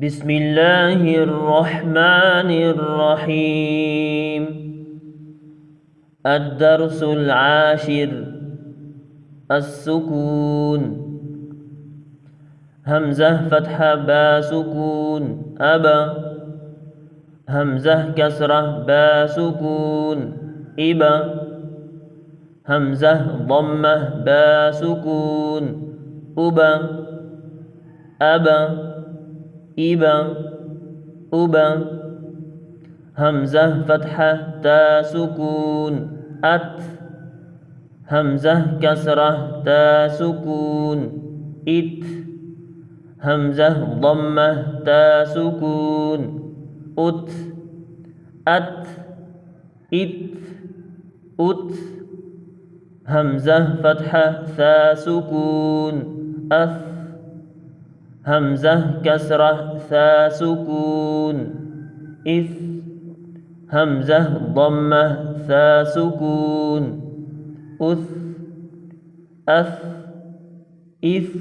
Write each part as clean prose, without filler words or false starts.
بسم الله الرحمن الرحيم. الدرس العاشر: السكون. همزة فتحة با سكون أبا. همزة كسرة با سكون إبا. همزة ضمة با سكون أبا. أبا إبا أبا. همزة فتحة تا سكون أت. همزة كسرة تا سكون إت. همزة ضمة تا سكون أت. أت إت أت. همزة فتحة ثا سكون أث. همزة كسرة ثا سكون إث. همزة ضمة ثا سكون أث. أث إث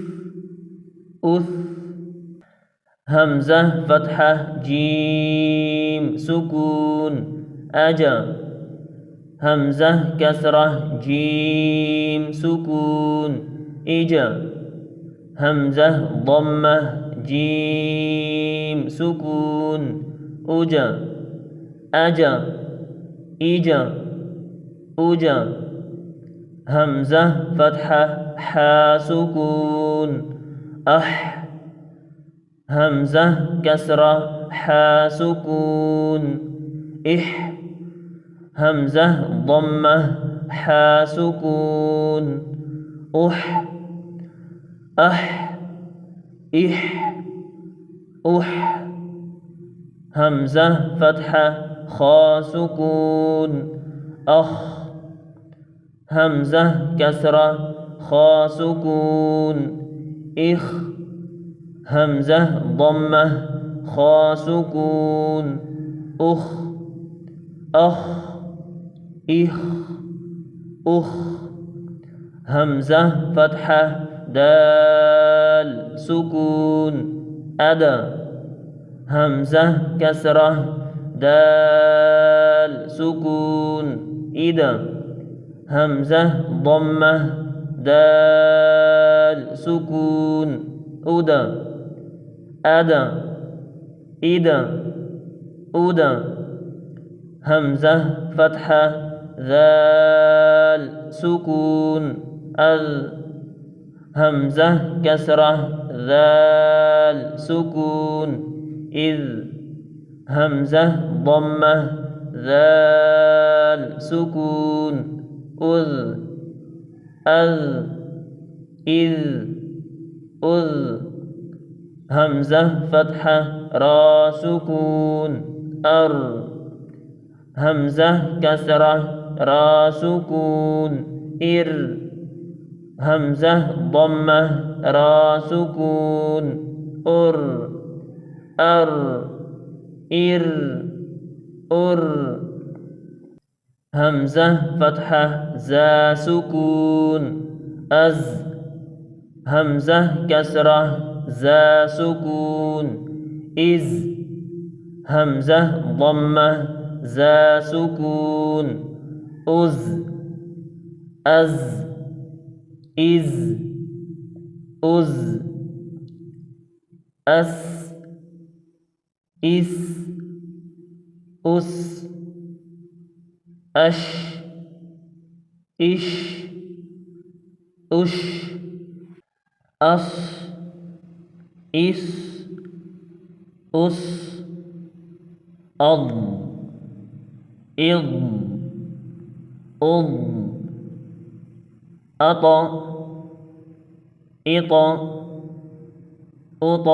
أث. همزة فتحة جيم سكون أجا. همزة كسرة جيم سكون إجا. همزة ضمة جيم سكون أجا. أجا إجا أجا. همزة فتحة حا سكون أح. همزة كسرة حا سكون إح. همزة ضمة حا سكون أح. أح إح أح. همزة فتحة خا سكون أخ. همزة كسرة خا سكون إخ. همزة ضمة خا سكون أخ. أخ إخ أخ. همزة فتحة دال سكون أدا. همزة كسرة دال سكون إدا. همزة ضمة دال سكون أدا. أدا إدا أدا. همزة فتحة ذال سكون أذ. همزة كسرة ذال سكون إذ. همزة ضمة ذال سكون أذ. أذ إذ أذ. همزة فتحة را سكون أر. همزة كسرة را سكون إر. همزة ضمة را سكون أر. أر إر أر. همزة فتحة زا سكون أز. همزة كسرة زا سكون إز. همزة ضمة زا سكون أز. أز إز أز. أس إس أس. أش إش أش. أص إس أس. أض إض أض. أط إط أط.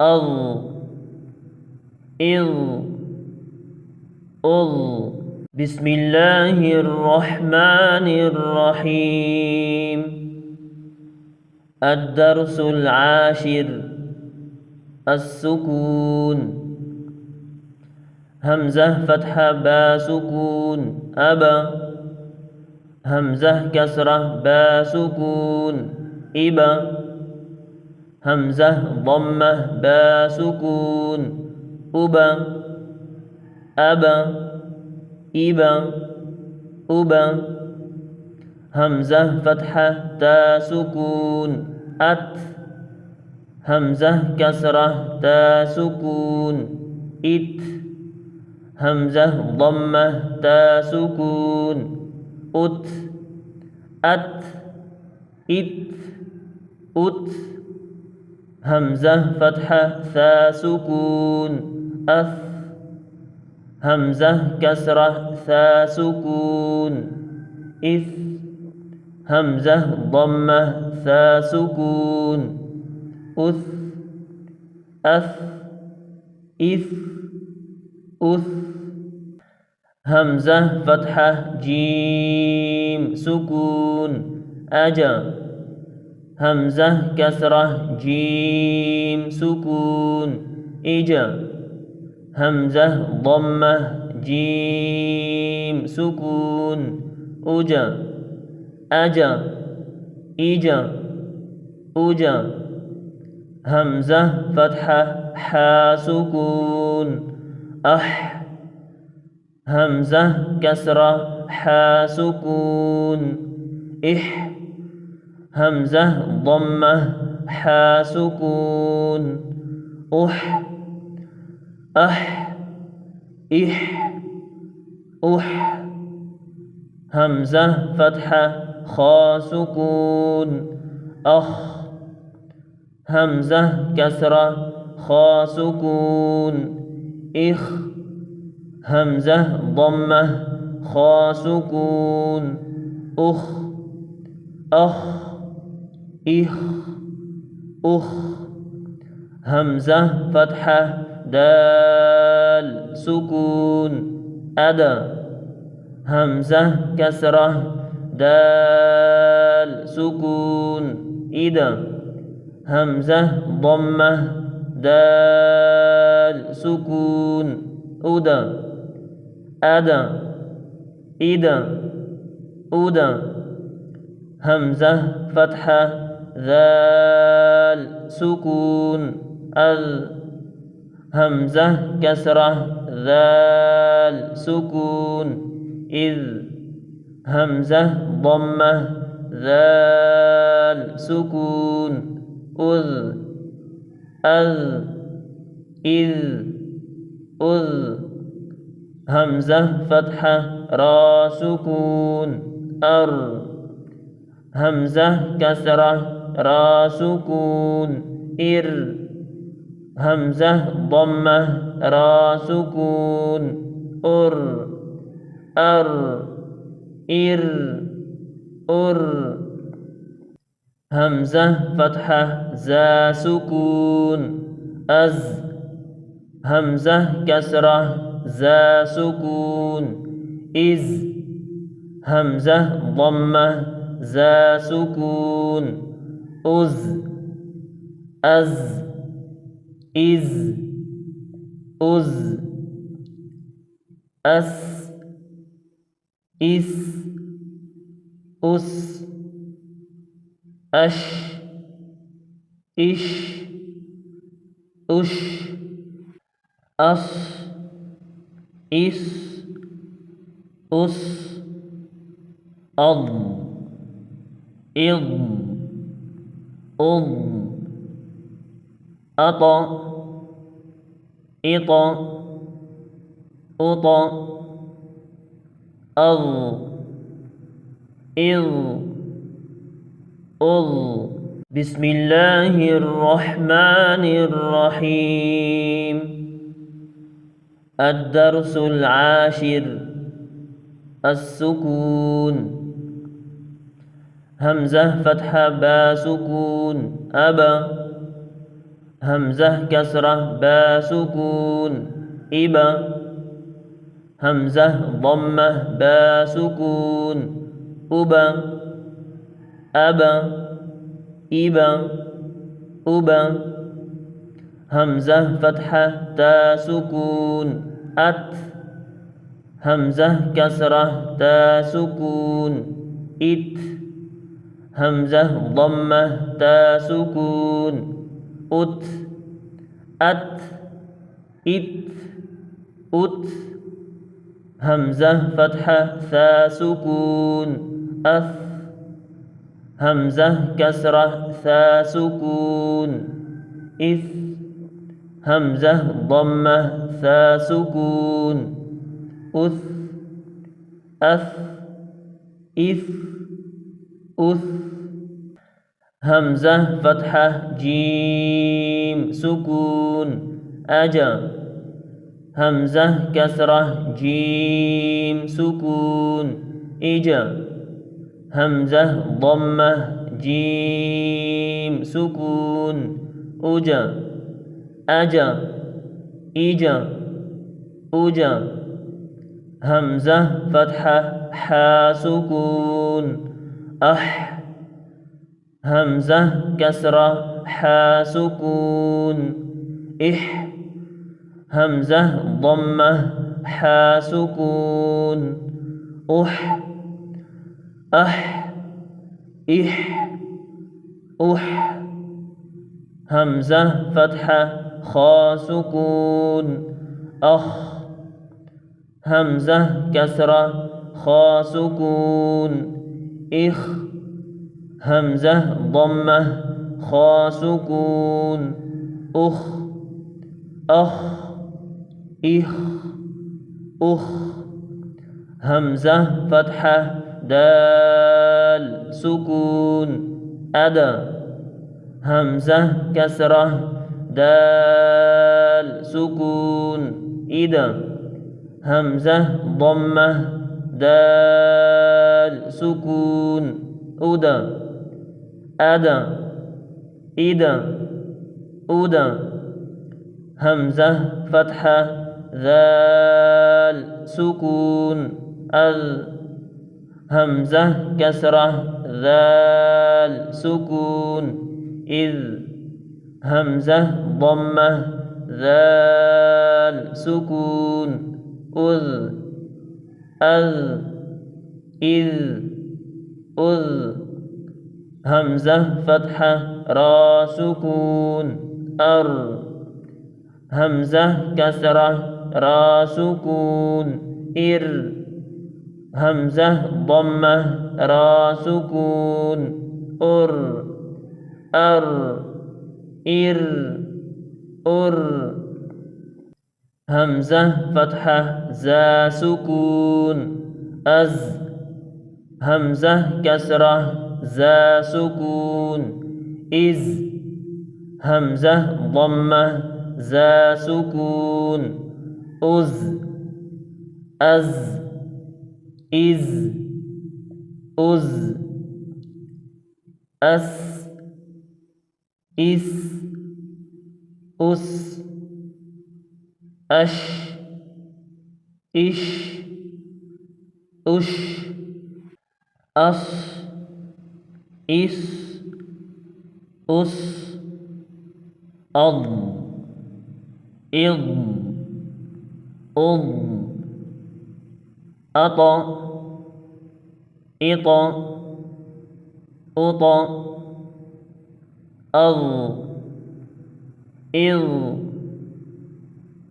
أض إض أض. بسم الله الرحمن الرحيم. الدرس العاشر: السكون. همزة فتحة با سكون أبا. همزة كسرة با سكون إبا. همزة ضمة با سكون أبا أبا إبا أبا همزة فتحة تا سكون أت همزة كسرة تا سكون إت همزة ضمة تا سكون أت أت إت أت همزة فتحة ثا سكون أث همزة كسرة ثا سكون إث همزة ضمة ثا سكون أث أث إث أث همزة فتحة جيم سكون أجا همزة كسرة جيم سكون إجا همزة ضمة جيم سكون أجا أجا إجا أجا همزة فتحة حا سكون أح همزة كسرة حا سكون إح همزة ضمة حا سكون أح أح إح أح همزة فتحة خا سكون أخ همزة كسرة خا سكون إخ همزة ضمة خا سكون أخ أخ إخ أخ همزة فتحة دال سكون أدا همزة كسرة دال سكون إذا همزة ضمة دال سكون أدا أدا إذا أدا همزة فتحة ذال سكون أذ همزة كسرة ذال سكون إذ همزة ضمة ذال سكون أذ أذ إذ أذ همزة فتحة را سكون أر همزة كسرة را سكون إر همزة ضمة را سكون أر أر إر أر همزة فتحة زا سكون أز همزة كسرة زا سكون إز همزة ضمة زا سكون أز أز إز أز أس إس أس أش إش أش أص إس أس أض إض أض أط إط أط أض إض أض بسم الله الرحمن الرحيم الدرس العاشر السكون همزة فتحة با سكون أبا همزة كسرة با سكون إبا همزة ضمة با سكون أبا أبا إبا أبا همزة فتحة تا سكون أت همزة كسرة تا سكون إت همزة ضمة تا سكون أت أت إت أت همزة فتحة ثاء سكون أث همزة كسرة ثاء سكون إث همزة ضمة ثاء سكون أث أث إث أث همزة فتحة جيم سكون أجا همزة كسرة جيم سكون إجا همزة ضمة جيم سكون أجا أجا إجا أجا همزة فتحة حا سكون أح همزة كسرة حا سكون إح همزة ضمة حا سكون أح أح إح أح همزة فتحة خا سكون أخ همزة كسرة خا سكون إخ همزة ضمة خا سكون أخ أخ إخ أخ همزة فتحة دال سكون أدا همزة كسرة دال سكون إذا همزة ضمة دال سكون أدا أدا إذا أدا همزة فتحة ذال سكون أذ همزة كسرة ذال سكون إذ همزة ضمة ذال سكون أذ أذ إذ أذ همزة فتحة را سكون أر همزة كسرة را سكون إر همزة ضمة را سكون أر أر إر أر همزة فتحة زا سكون أز همزة كسرة زا سكون إز همزة ضمة زا سكون أز أز إز أز أس إس أس أش إش أش أص إس أس أض إض أض أط إط أط أض إض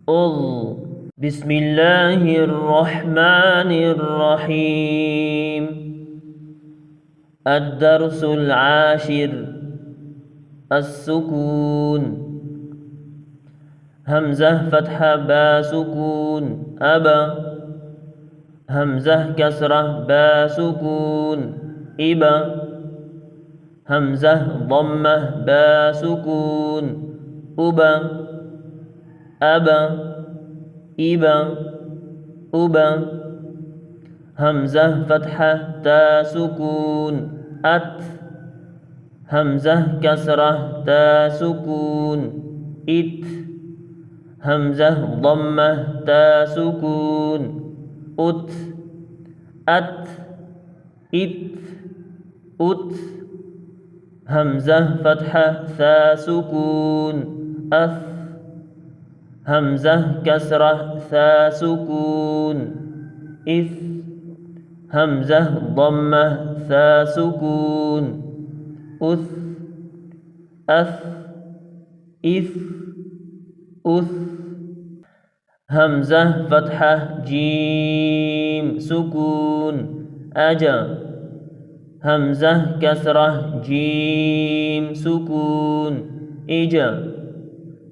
أض بسم الله الرحمن الرحيم الدرس العاشر السكون همزة فتحة با سكون أبا همزة كسرة با سكون إبا همزة ضمة با سكون أبا أبا إبا أبا همزة فتحة تا سكون أت همزة كسرة تا سكون إت همزة ضمة تا سكون أت أت إت أت همزة فتحة ثا سكون أث همزة كسرة ثا سكون إث همزة ضمة ثا سكون أث أث إث أث همزة فتحة جيم سكون أجا همزة كسرة جيم سكون إجا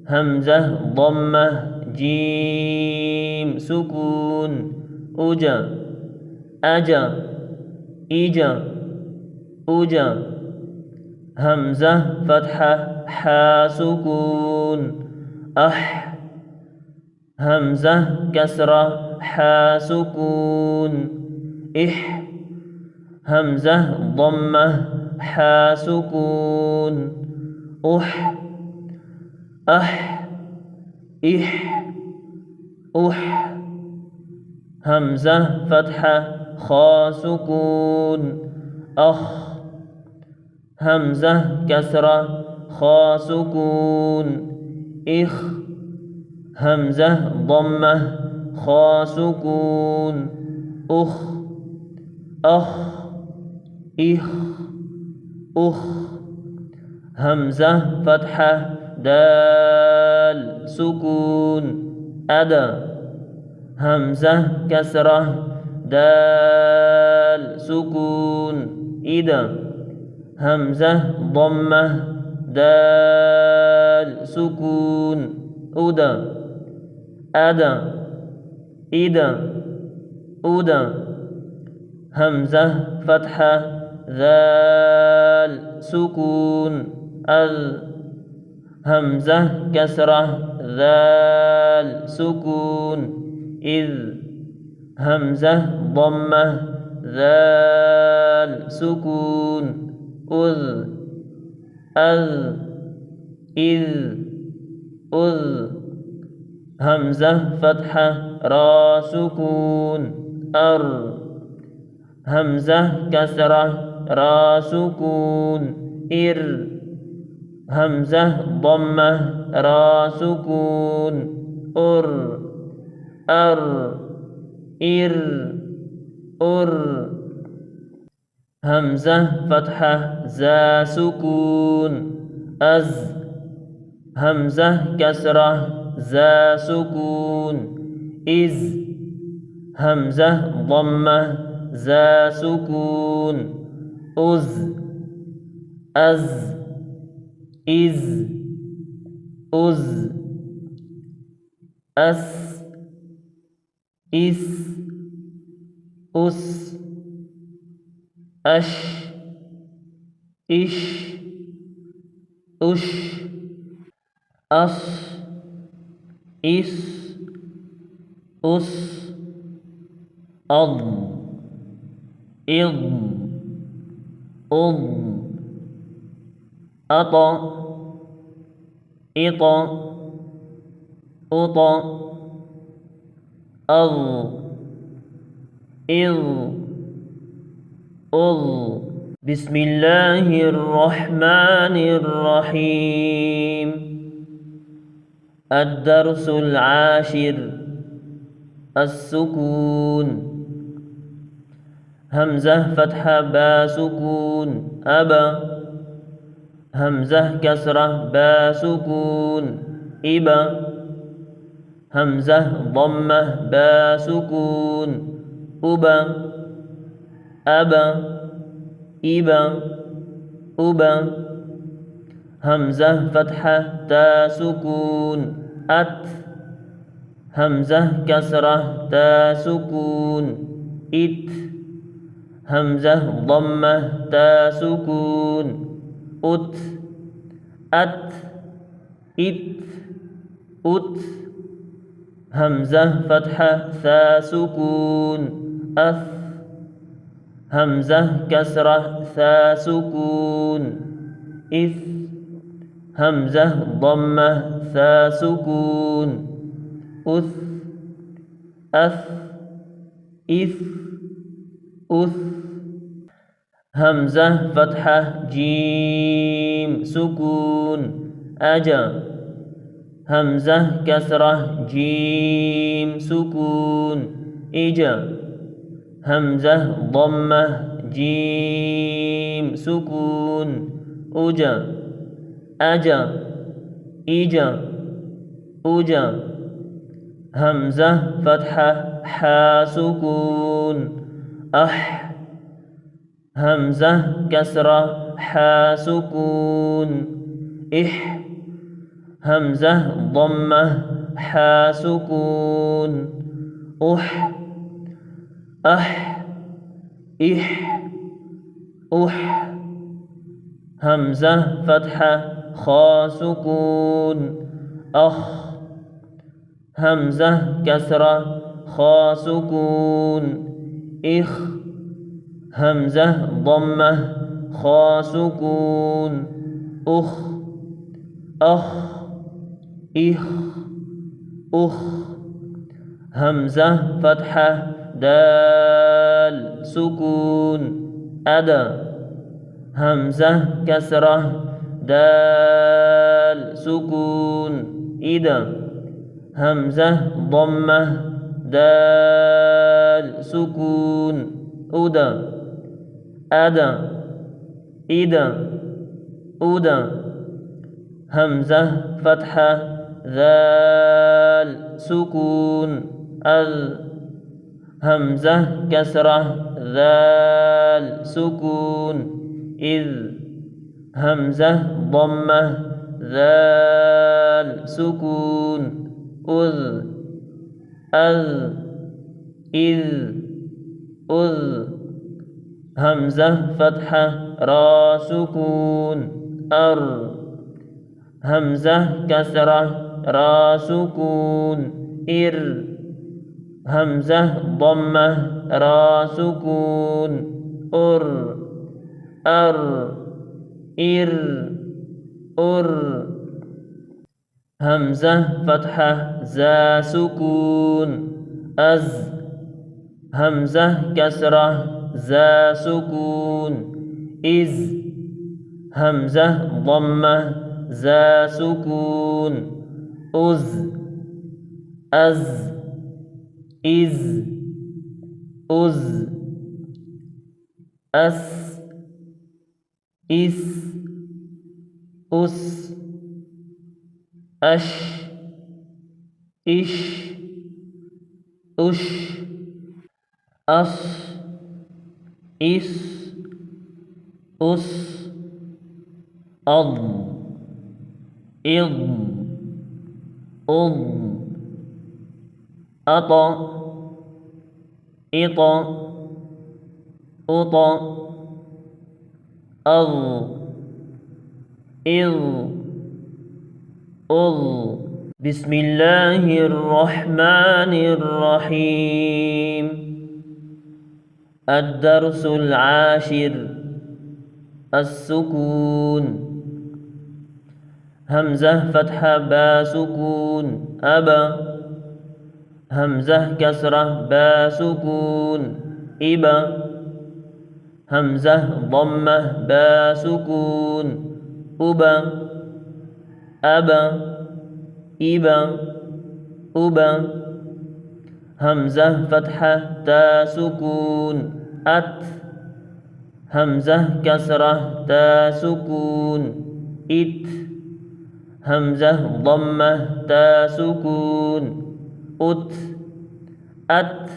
همزة ضمة جيم سكون أجا أجا إجا أجا همزة فتحة حا سكون أح همزة كسرة حا سكون إح همزة ضمة حا سكون أح أح إح أح همزة فتحة خا سكون أخ همزة كسرة خا سكون إخ همزة ضمة خا سكون أخ أخ إخ أخ همزة فتحة دال سكون أدا همزة كسرة دال سكون إدا همزة ضمة دال سكون أدا أدا إدا أدا همزة فتحة ذال سكون أذ همزة كسرة ذال سكون إذ همزة ضمة ذال سكون أذ أذ إذ أذ همزة فتحة را سكون أر همزة كسرة را سكون إر همزة ضمة را سكون أر أر إر أر همزة فتحة زا سكون أز همزة كسرة زا سكون إز همزة ضمة زا سكون أز أز إز أز أس إس أس أش إش أش أص إس أس أض إض أض أط إط أط أض إض أض بسم الله الرحمن الرحيم الدرس العاشر السكون همزة فتحة با سكون أبا همزة كسرة با سكون إبا همزة ضمة با سكون أبا أبا إبا أبا همزة فتحة تا سكون أت همزة كسرة تا سكون إت همزة ضمة تا سكون أت أت إت أت همزة فتحة ثا سكون أث همزة كسرة ثا سكون إث همزة ضمة ثا سكون أث أث إث أث همزة فتحة جيم سكون أجا همزة كسرة جيم سكون إجا همزة ضمة جيم سكون أجا أجا إجا أجا همزة فتحة حا سكون أح همزة كسرة حا سكون إح همزة ضمة حا سكون أح أح إح أح همزة فتحة خا سكون أخ همزة كسرة خا سكون إخ همزة ضمة خا سكون أخ أخ إخ أخ همزة فتحة دال سكون أدا همزة كسرة دال سكون إذا همزة ضمة دال سكون أدا أدا إذا أدا همزة فتحة ذال سكون أذ همزة كسرة ذال سكون إذ همزة ضمة ذال سكون أذ أذ إذ أذ همزة فتحة را سكون أر همزة كسرة را سكون إر همزة ضمة را سكون أر أر إر أر همزة فتحة زا سكون أز همزة كسرة زا سكون إز همزة ضمة زا سكون أز أز إز أز أس إس أس أش إش أش أص إس أس أض إض أض أط إط أط أض إض أض بسم الله الرحمن الرحيم الدرس العاشر السكون همزة فتحة با سكون أبا همزة كسرة با سكون إبا همزة ضمة با سكون أبا أبا إبا أبا همزة فتحة تا سكون أت همزة كسرة تا سكون إت همزة ضمة تا سكون أت أت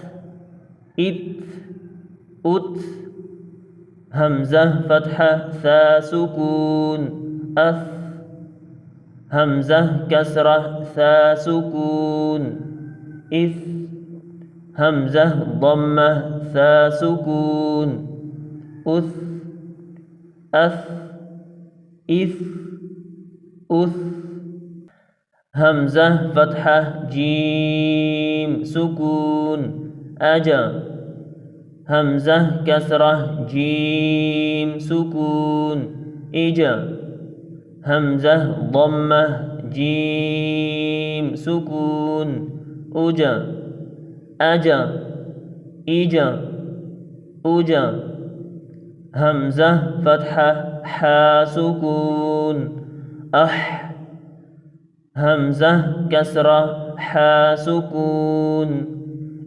إت أت همزة فتحة ثا سكون أث همزة كسرة ثا سكون إث همزة ضمة ثا سكون أث أث إث أث همزة فتحة جيم سكون أجا همزة كسرة جيم سكون إجا همزة ضمة جيم سكون أجا أجا إجا أجا همزة فتحة حا سكون أح همزة كسرة حا سكون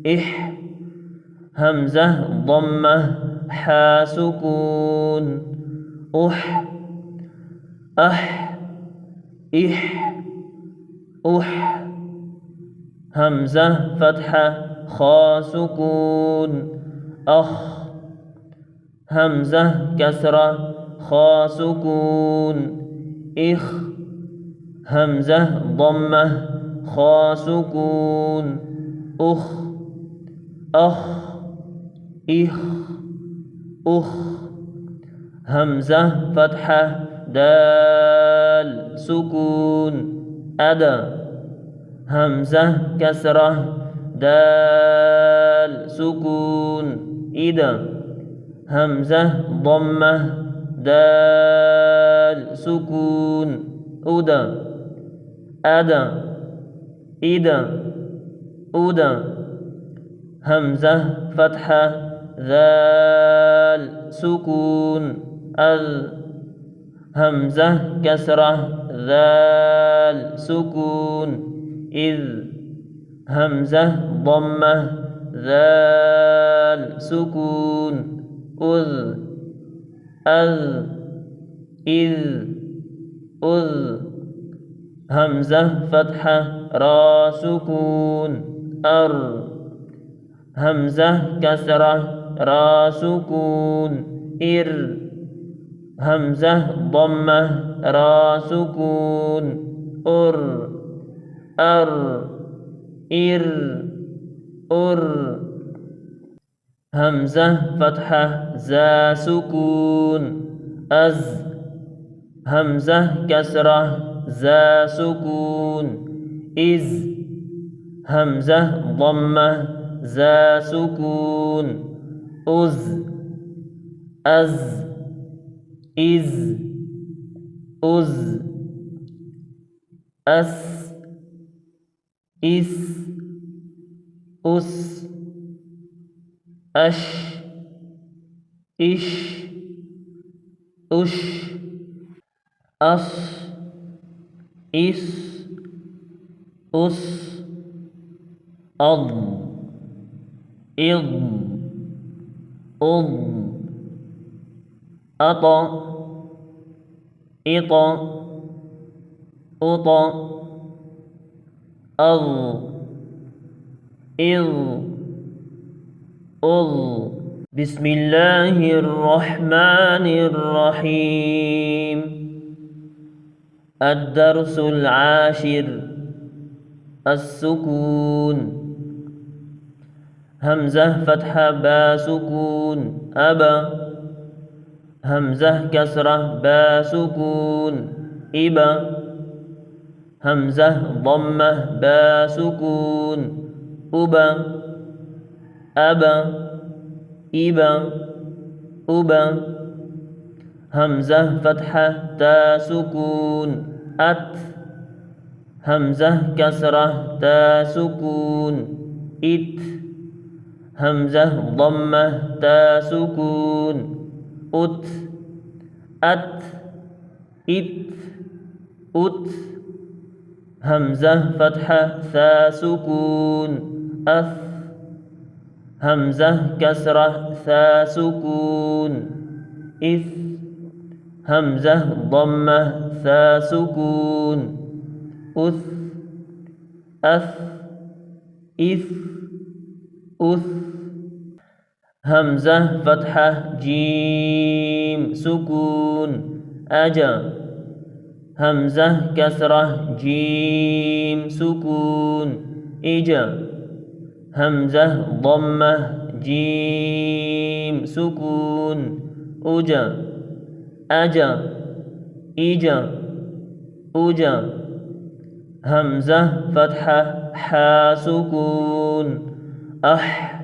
إح همزة ضمة حا سكون أح أح إح أح همزة فتحة خاء سكون أخ همزة كسرة خاء سكون إخ همزة ضمة خاء سكون أخ أخ إخ أخ همزة فتحة دال سكون أدا همزة كسرة دال سكون إذا همزة ضمة دال سكون أدا أدا إذا أدا همزة فتحة ذال سكون أذ همزة كسرة ذال سكون إذ همزة ضمة ذال سكون أذ أذ إذ أذ همزة فتحة را سكون أر همزة كسرة را سكون إر همزة ضمة را سكون أر أر إر أر همزة فتحة زا سكون أز همزة كسرة زا سكون إز همزة ضمة زا سكون أز أز إز أز أس إس أس أش إش أش أص إس أس أض إض أض أط إط أط أض إض أض بسم الله الرحمن الرحيم الدرس العاشر السكون همزة فتحة با سكون أبا همزة كسرة با سكون إبا همزة ضمة با سكون أبا أبا إبا أبا همزة فتحة تا سكون أت همزة كسرة تا سكون إت همزة ضمة تا سكون أت أت إت أت همزة فتحة ثا سكون أث همزة كسرة ثا سكون إث همزة ضمة ثا سكون أث أث إث أث همزة فتحة جيم سكون أجا همزة كسرة جيم سكون إجا همزة ضمة جيم سكون أجا أجا إجا أجا همزة فتحة حا سكون أح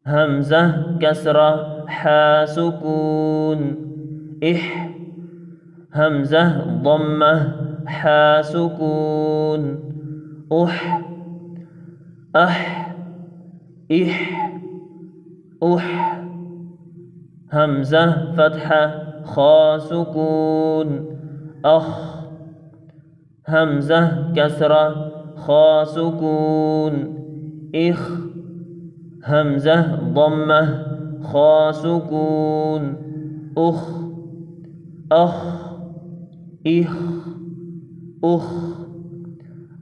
همزة كسرة حا سكون إح همزة ضمة حا سكون أح أح إح أح همزة فتحة خا سكون أخ همزة كسرة خا سكون إخ همزة ضمة خا سكون أخ أخ إخ أخ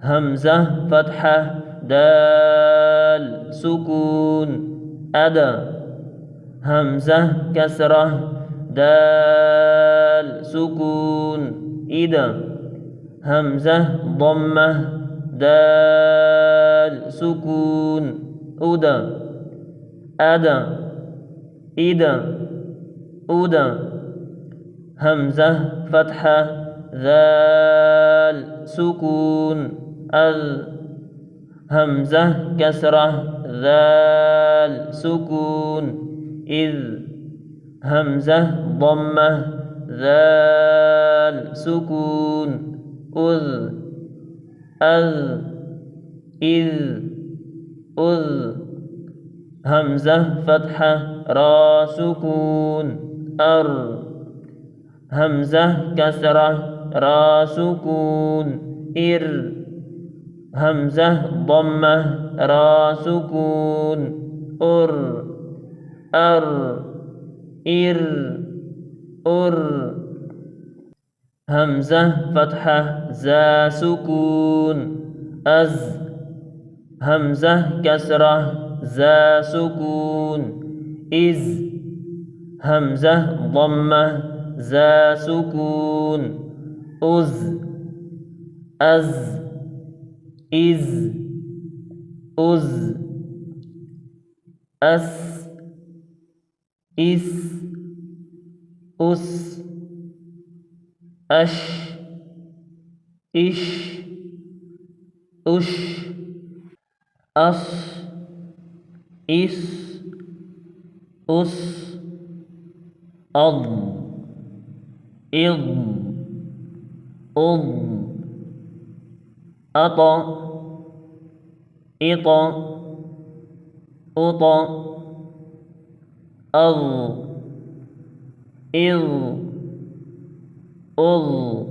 همزة فتحة دال سكون أدا همزة كسرة دال سكون إذا همزة ضمة دال سكون أدا أدا إذا أدا همزة فتحة ذال سكون أذ همزة كسرة ذال سكون إذ همزة ضمة ذال سكون أذ أذ إذ أذ همزة فتحة را سكون أر همزة كسرة را سكون إر همزة ضمة را سكون أر أر إر أر همزة فتحة زا سكون أز همزة كسرة زا سكون إز همزة ضمة زا سكون أز أز إز أز أس إس أس أش إش أش أص إس أس أض إض أض أط إط أط أض إض أض